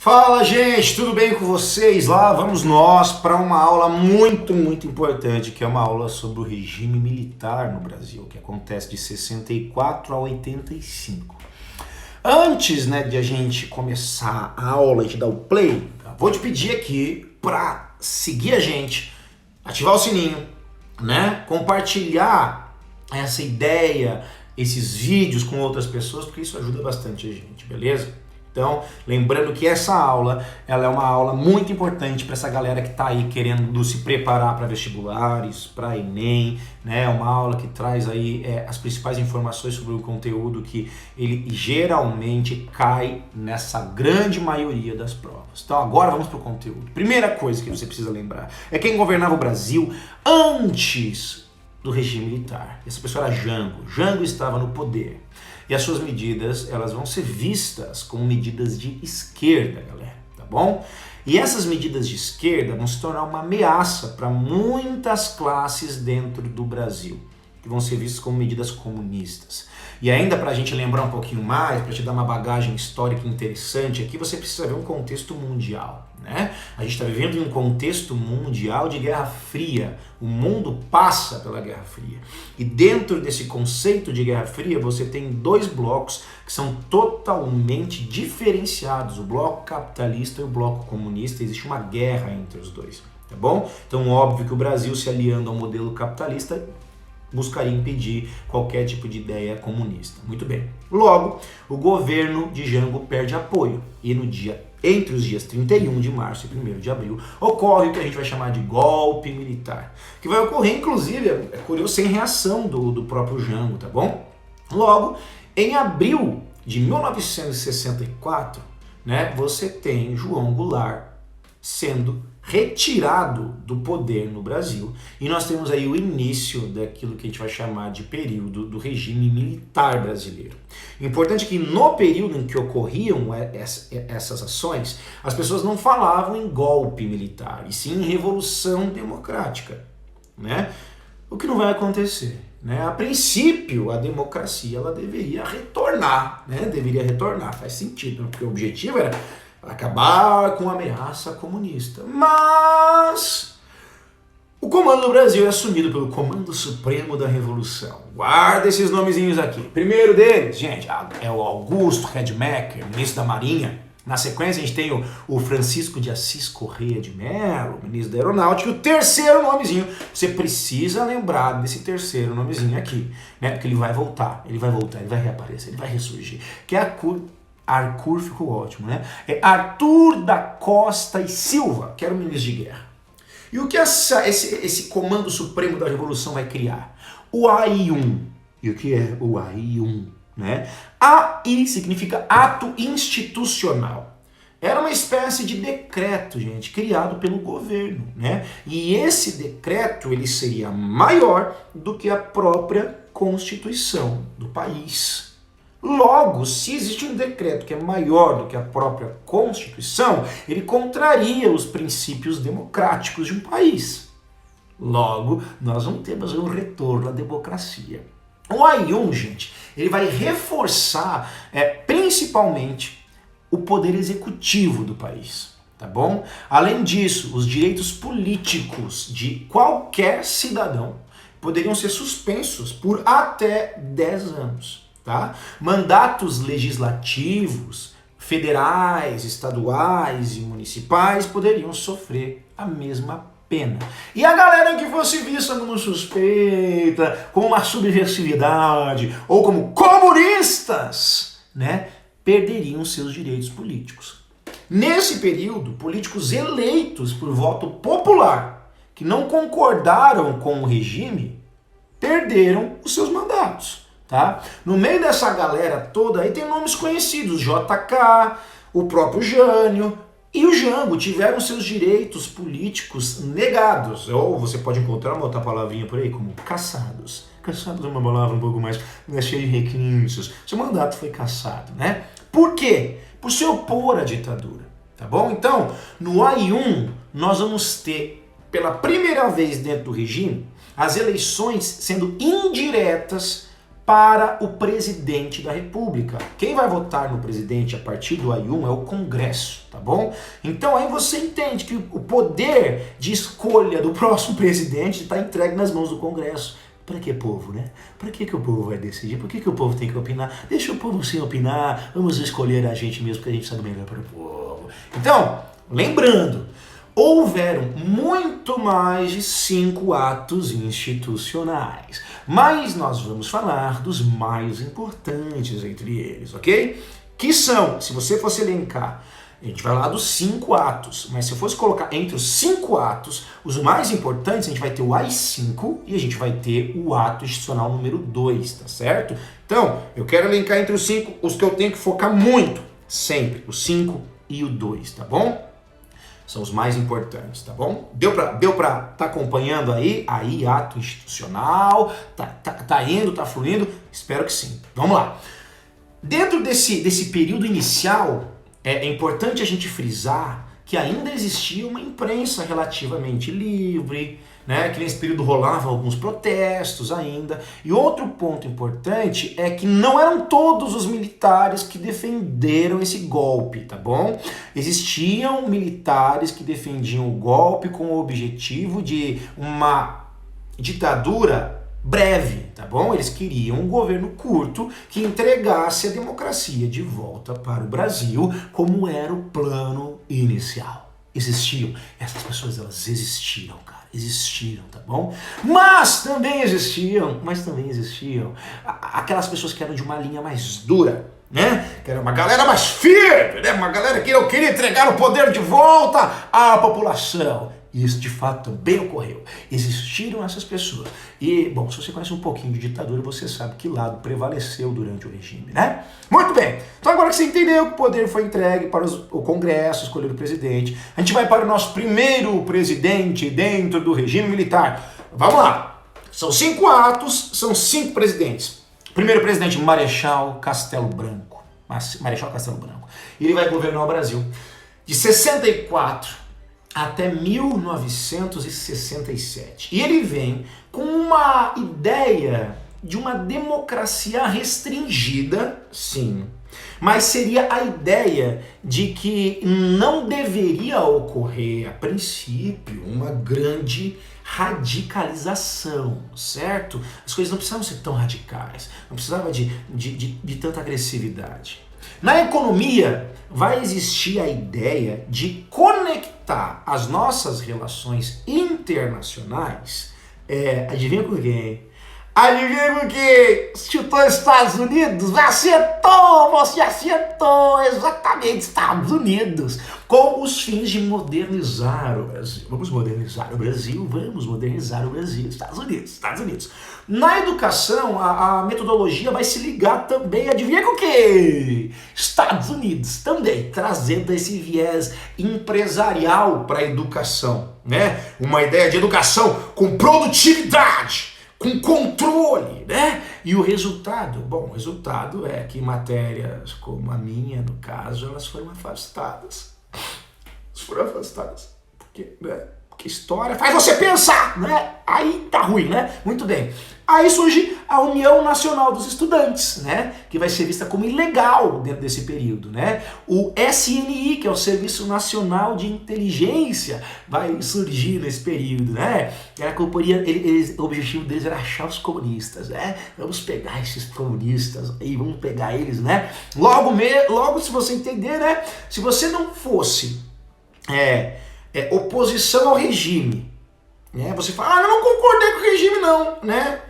Fala, gente, tudo bem com vocês? Lá vamos nós para uma aula muito importante, que é uma aula sobre o regime militar no Brasil, que acontece de 64 a 85. Antes, de a gente começar a aula e te dar o play, vou te pedir aqui para seguir a gente, ativar o sininho, compartilhar essa ideia, esses vídeos com outras pessoas, porque isso ajuda bastante a gente, beleza? Então, lembrando que essa aula, ela é uma aula muito importante para essa galera que está aí querendo se preparar para vestibulares, para Enem, uma aula que traz aí as principais informações sobre o conteúdo que ele geralmente cai nessa grande maioria das provas. Então, agora vamos para o conteúdo. Primeira coisa que você precisa lembrar é quem governava o Brasil antes do regime militar. Essa pessoa era Jango. Jango estava no poder. E as suas medidas, elas vão ser vistas como medidas de esquerda, galera, tá bom? E essas medidas de esquerda vão se tornar uma ameaça para muitas classes dentro do Brasil, que vão ser vistas como medidas comunistas. E ainda para a gente lembrar um pouquinho mais, para te dar uma bagagem histórica interessante aqui, você precisa ver um contexto mundial, A gente está vivendo em um contexto mundial de Guerra Fria. O mundo passa pela Guerra Fria. E dentro desse conceito de Guerra Fria, você tem dois blocos que são totalmente diferenciados. O bloco capitalista e o bloco comunista. Existe uma guerra entre os dois, tá bom? Então, óbvio que o Brasil, se aliando ao modelo capitalista, buscaria impedir qualquer tipo de ideia comunista. Muito bem. Logo, o governo de Jango perde apoio. E entre os dias 31 de março e 1º de abril, ocorre o que a gente vai chamar de golpe militar. Que vai ocorrer, inclusive, é curioso, sem reação do próprio Jango, tá bom? Logo, em abril de 1964, você tem João Goulart sendo retirado do poder no Brasil, e nós temos aí o início daquilo que a gente vai chamar de período do regime militar brasileiro. Importante que no período em que ocorriam essas ações, as pessoas não falavam em golpe militar, e sim em revolução democrática, O que não vai acontecer, A princípio, a democracia ela deveria retornar, faz sentido, porque o objetivo era acabar com a ameaça comunista. Mas o comando do Brasil é assumido pelo Comando Supremo da Revolução. Guarda esses nomezinhos aqui. Primeiro deles, gente, é o Augusto Rademacher, ministro da Marinha. Na sequência, a gente tem o Francisco de Assis Correia de Mello, ministro da Aeronáutica. E o terceiro nomezinho, você precisa lembrar desse terceiro nomezinho aqui, Porque ele vai voltar, ele vai reaparecer, ele vai ressurgir. Que é Arthur ficou ótimo, É Arthur da Costa e Silva, que era o ministro de guerra. E o que esse Comando Supremo da Revolução vai criar? O AI-1. E o que é o AI-1? AI significa ato institucional. Era uma espécie de decreto, gente, criado pelo governo, E esse decreto, ele seria maior do que a própria Constituição do país. Logo, se existe um decreto que é maior do que a própria Constituição, ele contraria os princípios democráticos de um país. Logo, nós não temos um retorno à democracia. O AI-1, gente, ele vai reforçar principalmente o poder executivo do país, tá bom? Além disso, os direitos políticos de qualquer cidadão poderiam ser suspensos por até 10 anos. Mandatos legislativos, federais, estaduais e municipais poderiam sofrer a mesma pena. E a galera que fosse vista como suspeita, como uma subversividade ou como comunistas, perderiam seus direitos políticos. Nesse período, políticos eleitos por voto popular, que não concordaram com o regime, perderam os seus mandatos. No meio dessa galera toda aí tem nomes conhecidos, JK, o próprio Jânio e o Jango tiveram seus direitos políticos negados, ou você pode encontrar uma outra palavrinha por aí como cassados. Cassados é uma palavra um pouco mais cheia de requintes. Seu mandato foi cassado, Por quê? Por se opor à ditadura, tá bom? Então, no AI-1 nós vamos ter pela primeira vez dentro do regime as eleições sendo indiretas para o presidente da República. Quem vai votar no presidente a partir do AI-1 é o Congresso, tá bom? bom? Então aí você entende que o poder de escolha do próximo presidente está entregue nas mãos do Congresso. Para que povo, né? Para que o povo vai decidir? Por que o povo tem que opinar? Deixa o povo sem opinar, vamos escolher a gente mesmo, porque a gente sabe melhor para o povo. Então, lembrando, houveram muito mais de 5 atos institucionais, mas nós vamos falar dos mais importantes entre eles, ok? Que são, se você fosse elencar, a gente vai lá dos 5 atos, mas se eu fosse colocar entre os 5 atos, os mais importantes, a gente vai ter o AI-5 e a gente vai ter o ato institucional número 2, tá certo? Então, eu quero elencar entre os 5 os que eu tenho que focar muito, sempre, o 5 e o 2, tá bom? São os mais importantes, tá bom? Deu pra tá acompanhando aí? Aí, ato institucional, tá indo, tá fluindo? Espero que sim. Vamos lá. Dentro desse período inicial, é importante a gente frisar que ainda existia uma imprensa relativamente livre, né? Que nesse período rolavam alguns protestos ainda. E outro ponto importante é que não eram todos os militares que defenderam esse golpe, tá bom? Existiam militares que defendiam o golpe com o objetivo de uma ditadura breve, tá bom? Eles queriam um governo curto que entregasse a democracia de volta para o Brasil, como era o plano inicial. Existiam. Essas pessoas, elas existiram, cara. Existiram, tá bom? Mas também existiam aquelas pessoas que eram de uma linha mais dura, né? Que era uma galera mais firme, né? Uma galera que não queria entregar o poder de volta à população. Isso de fato também ocorreu. Existiram essas pessoas. E, bom, se você conhece um pouquinho de ditadura, você sabe que lado prevaleceu durante o regime, né? Muito bem. Então agora que você entendeu que o poder foi entregue para o Congresso escolher o presidente, a gente vai para o nosso primeiro presidente dentro do regime militar. Vamos lá. São 5 atos, são 5 presidentes. Primeiro presidente, Marechal Castelo Branco. Marechal Castelo Branco. Ele vai governar o Brasil de 64 até 1967. E ele vem com uma ideia de uma democracia restringida, sim, mas seria a ideia de que não deveria ocorrer, a princípio, uma grande radicalização, certo? As coisas não precisavam ser tão radicais, não precisava de tanta agressividade. Na economia, vai existir a ideia de conectar as nossas relações internacionais. Adivinha com quem? Adivinha com quem? Chutou Estados Unidos? Acertou! Você acertou! Exatamente, Estados Unidos! Com os fins de modernizar o Brasil. Vamos modernizar o Brasil? Vamos modernizar o Brasil. Estados Unidos. Na educação, a metodologia vai se ligar também, adivinha com o quê? Estados Unidos também, trazendo esse viés empresarial para a educação, né? Uma ideia de educação com produtividade, com controle, né? E o resultado? Bom, o resultado é que matérias como a minha, no caso, elas foram afastadas. Porque, né? Porque história faz você pensar, né? Aí tá ruim, né? Muito bem. Aí surge a União Nacional dos Estudantes, né? Que vai ser vista como ilegal dentro desse período, né? O SNI, que é o Serviço Nacional de Inteligência, vai surgir nesse período, né? O objetivo deles era achar os comunistas, né? Vamos pegar esses comunistas aí, vamos pegar eles, né? Logo, se você entender, né? Se você não fosse oposição ao regime, né? Você fala, eu não concordei com o regime não, né?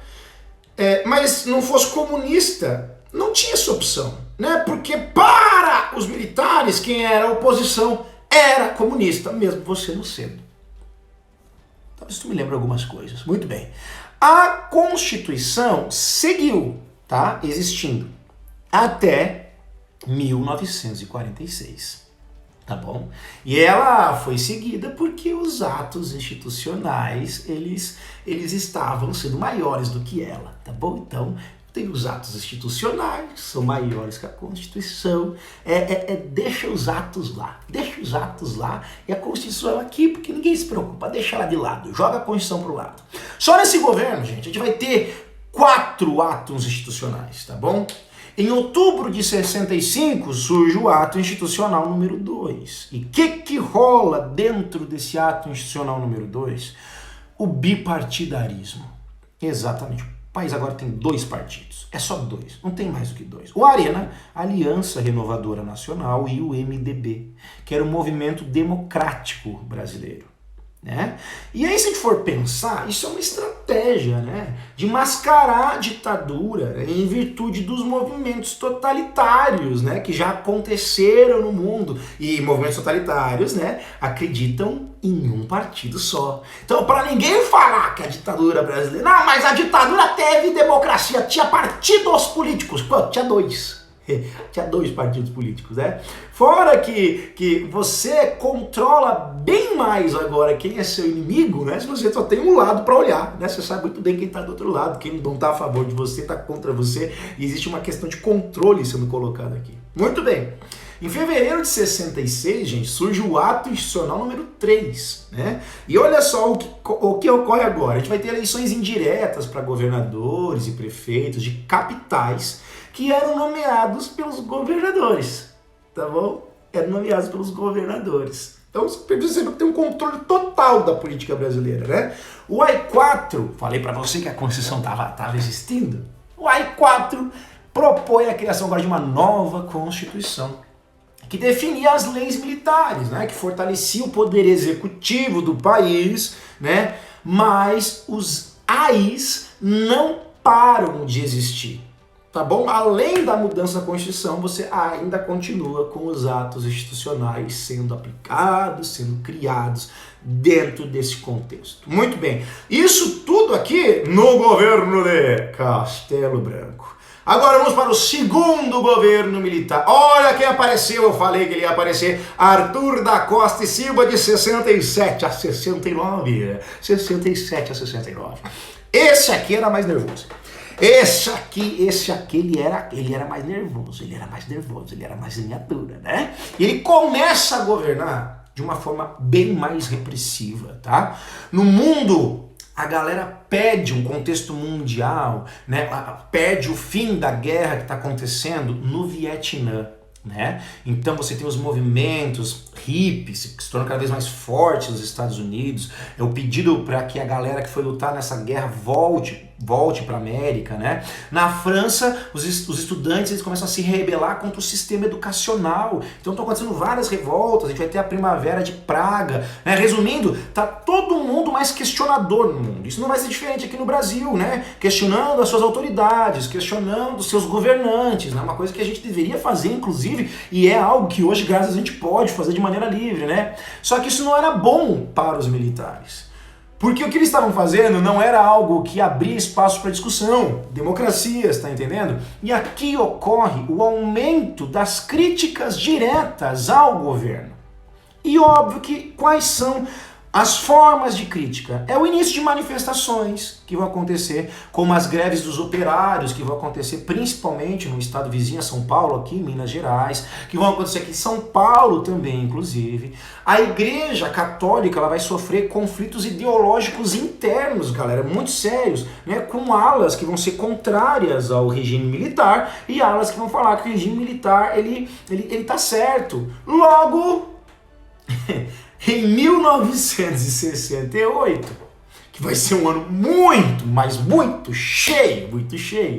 Mas não fosse comunista, não tinha essa opção, né? Porque para os militares, quem era a oposição era comunista, mesmo você não sendo. Então isso me lembra algumas coisas. Muito bem. A Constituição seguiu, tá? Existindo até 1946. Tá bom? E ela foi seguida porque os atos institucionais, eles estavam sendo maiores do que ela, tá bom? Então, tem os atos institucionais, são maiores que a Constituição, deixa os atos lá, e a Constituição aqui, porque ninguém se preocupa, deixa ela de lado, joga a Constituição pro lado. Só nesse governo, gente, a gente vai ter 4 atos institucionais, tá bom? Em outubro de 65 surge o ato institucional número 2. E o que rola dentro desse ato institucional número 2? O bipartidarismo. Exatamente. O país agora tem 2 partidos. É só 2, não tem mais do que 2. O Arena, Aliança Renovadora Nacional, e o MDB, que era o Movimento Democrático Brasileiro. Né? E aí, se a gente for pensar, isso é uma estratégia, né, de mascarar a ditadura, né, em virtude dos movimentos totalitários, né, que já aconteceram no mundo. E movimentos totalitários, né, acreditam em um partido só. Então, para ninguém falar que a ditadura brasileira... Não, mas a ditadura teve democracia, tinha partidos políticos. Pô, tinha 2. Tinha 2 partidos políticos, né? Fora que você controla bem mais agora quem é seu inimigo, né? Se você só tem um lado para olhar, né? Você sabe muito bem quem está do outro lado, quem não está a favor de você, está contra você. E existe uma questão de controle sendo colocada aqui. Muito bem. Em fevereiro de 66, gente, surge o ato institucional número 3, né? E olha só o que ocorre agora. A gente vai ter eleições indiretas para governadores e prefeitos de capitais que eram nomeados pelos governadores, tá bom? Eram nomeados pelos governadores. Então você percebe que tem um controle total da política brasileira, né? O AI-4, falei para você que a Constituição tava existindo. O AI-4 propõe a criação agora de uma nova Constituição, que definia as leis militares, né? Que fortalecia o poder executivo do país, né? Mas os AIs não param de existir. Tá bom? Além da mudança da Constituição, você ainda continua com os atos institucionais sendo aplicados, sendo criados dentro desse contexto. Muito bem. Isso tudo aqui no governo de Castelo Branco. Agora vamos para o segundo governo militar. Olha quem apareceu, eu falei que ele ia aparecer. Arthur da Costa e Silva, de 67 a 69. 67 a 69. Esse aqui era mais nervoso. Esse aqui, ele era mais nervoso, ele era mais miniatura, né? E ele começa a governar de uma forma bem mais repressiva, tá? No mundo, a galera pede um contexto mundial, né? Pede o fim da guerra que está acontecendo no Vietnã, né? Então você tem os movimentos hippies que se tornam cada vez mais fortes nos Estados Unidos. É o pedido para que a galera que foi lutar nessa guerra volte para a América, né? Na França, os estudantes eles começam a se rebelar contra o sistema educacional. Então estão acontecendo várias revoltas. A gente vai ter a Primavera de Praga, né? Resumindo, tá todo mundo mais questionador no mundo. Isso não vai ser diferente aqui no Brasil, né? Questionando as suas autoridades, questionando os seus governantes, né? Uma coisa que a gente deveria fazer, inclusive, e é algo que hoje, graças a Deus, a gente pode fazer de maneira livre, né? Só que isso não era bom para os militares. Porque o que eles estavam fazendo não era algo que abria espaço para discussão, democracias, tá entendendo? E aqui ocorre o aumento das críticas diretas ao governo. E óbvio que quais são as formas de crítica? É o início de manifestações que vão acontecer, como as greves dos operários, que vão acontecer principalmente no estado vizinho a São Paulo, aqui em Minas Gerais, que vão acontecer aqui em São Paulo também, inclusive. A Igreja Católica ela vai sofrer conflitos ideológicos internos, galera, muito sérios, né, com alas que vão ser contrárias ao regime militar e alas que vão falar que o regime militar ele tá certo. Logo... Em 1968, que vai ser um ano muito, mas muito cheio,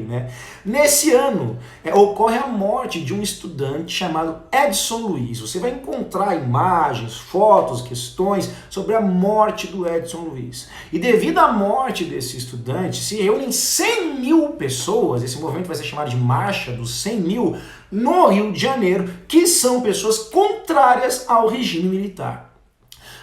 né? Nesse ano, ocorre a morte de um estudante chamado Edson Luiz. Você vai encontrar imagens, fotos, questões sobre a morte do Edson Luiz. E devido à morte desse estudante, se reúnem 100 mil pessoas, esse movimento vai ser chamado de Marcha dos 100 mil, no Rio de Janeiro, que são pessoas contrárias ao regime militar.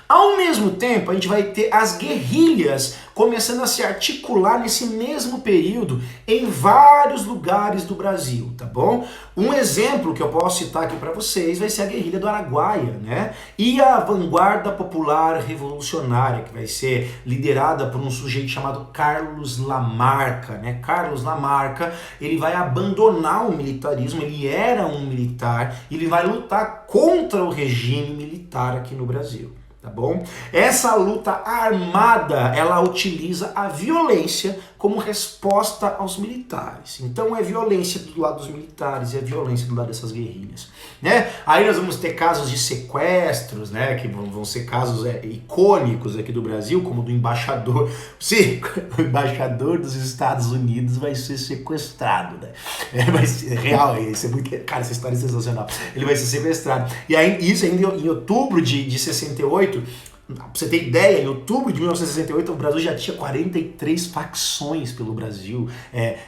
Ao mesmo tempo, a gente vai ter as guerrilhas começando a se articular nesse mesmo período em vários lugares do Brasil, tá bom? Um exemplo que eu posso citar aqui para vocês vai ser a guerrilha do Araguaia, né? E a Vanguarda Popular Revolucionária, que vai ser liderada por um sujeito chamado Carlos Lamarca, né? Carlos Lamarca, ele vai abandonar o militarismo, ele era um militar, ele vai lutar contra o regime militar aqui no Brasil. tá bom? Essa luta armada, ela utiliza a violência como resposta aos militares. Então é violência do lado dos militares e é violência do lado dessas guerrilhas, né? Aí nós vamos ter casos de sequestros, né, que vão ser casos icônicos aqui do Brasil, como do embaixador. Sim, o embaixador dos Estados Unidos vai ser sequestrado, né? Vai ser real, isso é muito... Cara, essa história é sensacional. Ele vai ser sequestrado. E aí, isso ainda em outubro de 68, pra você ter ideia, em outubro de 1968 o Brasil já tinha 43 facções pelo Brasil,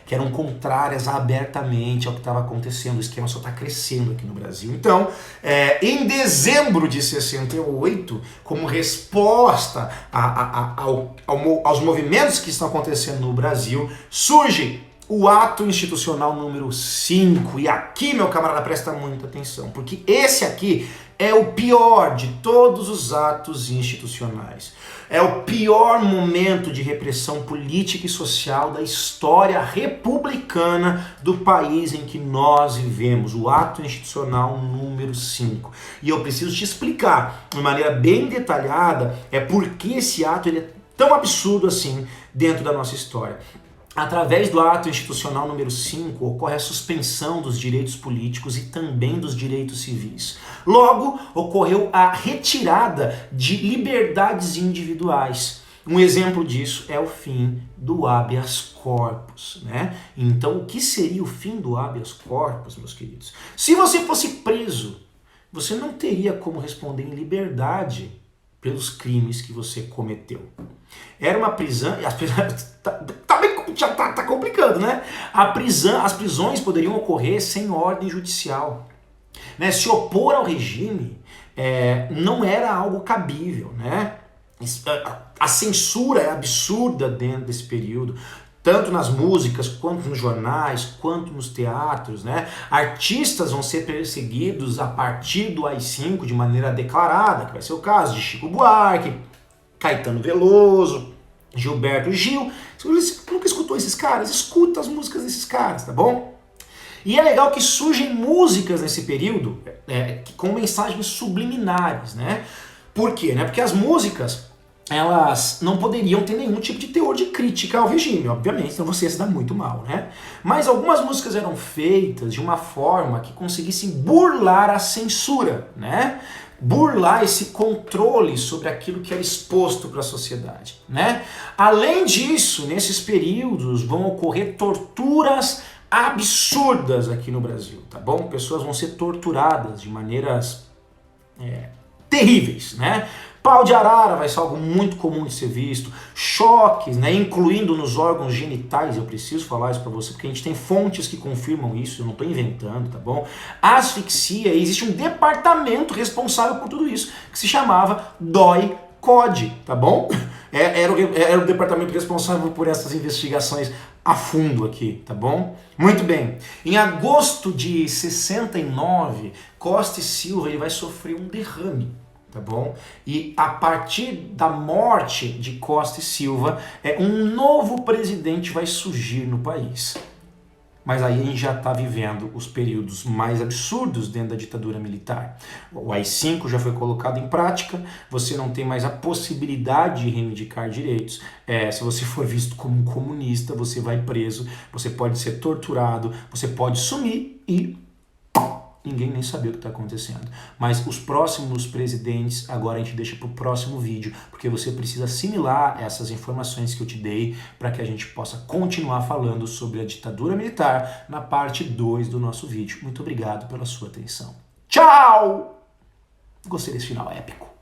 que eram contrárias abertamente ao que estava acontecendo. O esquema só está crescendo aqui no Brasil. Então, em dezembro de 68, como resposta aos movimentos que estão acontecendo no Brasil, surge o ato institucional número 5. E aqui, meu camarada, presta muita atenção, porque esse aqui é o pior de todos os atos institucionais. É o pior momento de repressão política e social da história republicana do país em que nós vivemos. O ato institucional número 5. E eu preciso te explicar de maneira bem detalhada por que esse ato ele é tão absurdo assim dentro da nossa história. Através do ato institucional número 5, ocorre a suspensão dos direitos políticos e também dos direitos civis. Logo, ocorreu a retirada de liberdades individuais. Um exemplo disso é o fim do habeas corpus, né? Então, o que seria o fim do habeas corpus, meus queridos? Se você fosse preso, você não teria como responder em liberdade pelos crimes que você cometeu. Era uma prisão... Tá complicando, né? As prisões poderiam ocorrer sem ordem judicial, né? Se opor ao regime não era algo cabível, né? A censura é absurda dentro desse período, tanto nas músicas, quanto nos jornais, quanto nos teatros, né? Artistas vão ser perseguidos a partir do AI-5 de maneira declarada, que vai ser o caso de Chico Buarque, Caetano Veloso, Gilberto Gil. Se você nunca escutou esses caras, escuta as músicas desses caras, tá bom? E é legal que surgem músicas nesse período com mensagens subliminares, né? Por quê? Porque as músicas, elas não poderiam ter nenhum tipo de teor de crítica ao regime, obviamente, senão você ia se dar muito mal, né? Mas algumas músicas eram feitas de uma forma que conseguissem burlar a censura, né? Burlar esse controle sobre aquilo que era exposto para a sociedade, né? Além disso, nesses períodos vão ocorrer torturas absurdas aqui no Brasil, tá bom? Pessoas vão ser torturadas de maneiras terríveis, né? Pau de arara vai ser algo muito comum de ser visto, choques, né, incluindo nos órgãos genitais, eu preciso falar isso pra você, porque a gente tem fontes que confirmam isso, eu não tô inventando, tá bom? Asfixia, existe um departamento responsável por tudo isso, que se chamava DOI-CODE, tá bom? Era o departamento responsável por essas investigações a fundo aqui, tá bom? Muito bem. Em agosto de 69, Costa e Silva ele vai sofrer um derrame, tá bom? E a partir da morte de Costa e Silva, um novo presidente vai surgir no país. Mas aí a gente já está vivendo os períodos mais absurdos dentro da ditadura militar. O AI-5 já foi colocado em prática, você não tem mais a possibilidade de reivindicar direitos. Se você for visto como um comunista, você vai preso, você pode ser torturado, você pode sumir e ninguém nem saber o que está acontecendo. Mas os próximos presidentes, agora a gente deixa para o próximo vídeo, porque você precisa assimilar essas informações que eu te dei para que a gente possa continuar falando sobre a ditadura militar na parte 2 do nosso vídeo. Muito obrigado pela sua atenção. Tchau! Gostei desse final épico.